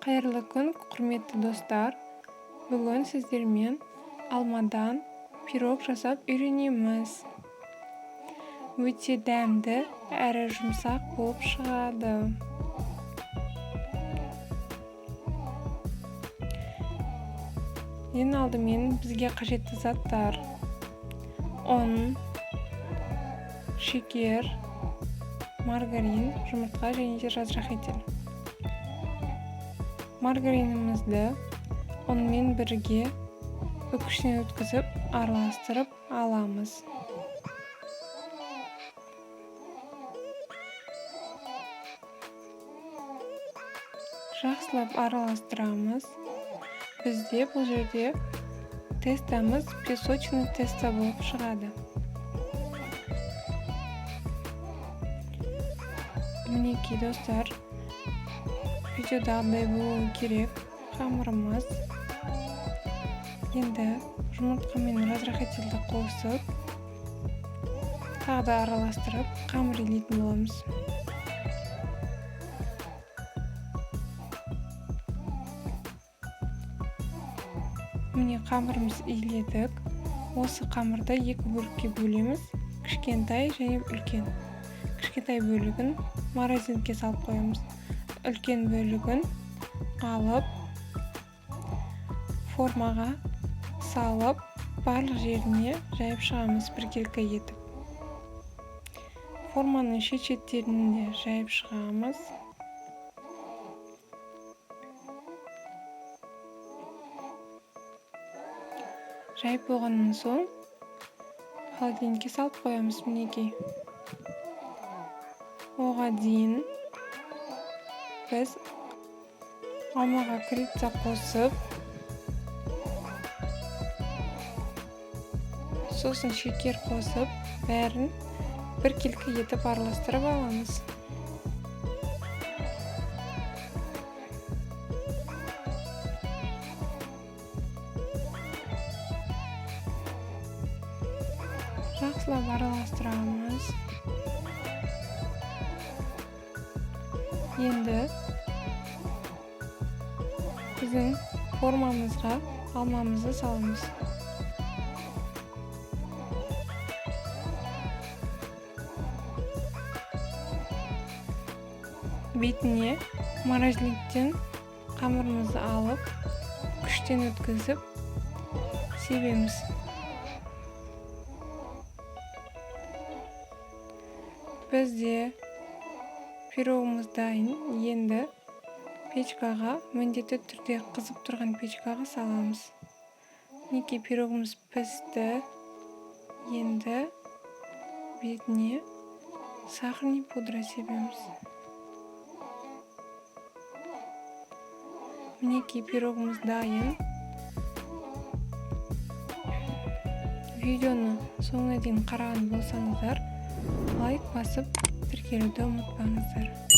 Қайырлы күн, құрметті достар. Бүгін сіздермен алмадан пирог жасап үйренеміз. Өте дәмді әрі жұмсақ болып шығады. Ең алдымен бізге қажетті заттар: ұн, шекер, маргарин, жұмыртқа және де разрыхитель. Маргаринімізді ұнмен бірге үкіштен өткізіп, араластырып аламыз. Жақсылап араластырамыз. Бізде бұл жерде тестамыз песочный теста болып шығады. Мінекей достар, видеодағыдай болуы керек қамырымыз. Енді жұмыртқа мен разрыхительді қосып, тағы да араластырып, қамыр илейтін боламыз. Міне қамырымыз иледік. Осы қамырды екі бөлікке бөлеміз: кішкентай және үлкен. Кішкентай бөлігін морозилке салып қоямыз. Үлкен бөлігін алып, формаға салып, барлық жеріне жайып шығамыз біркелкі етіп. Форманың шет-шеттеріне жайып шығамыз. Жайып болғаннан соң холодильникке салып қоямыз. Мінекей. Оған дейін біз алмаға корица қосып, сосын шекер қосып, бәрін біркелкі етіп араластырып аламыз. Жақсылап араластырамыз. Енді біздің формамызға алмамызды саламыз. Бетіне морозиліктен қамырымызды алып, күштен өткізіп себеміз. Бізде пирогымыз дайын. Енді печкаға, міндетті түрде қызып тұрған печкаға саламыз. Мінекей пирогымыз пісті. Енді бетіне сахарный пудра себеміз. Мінекей пирогымыз дайын. Видеоны соңына дейін қараған болсаңыздар, лайк басып, тіркелуді ұмытпаңыздар.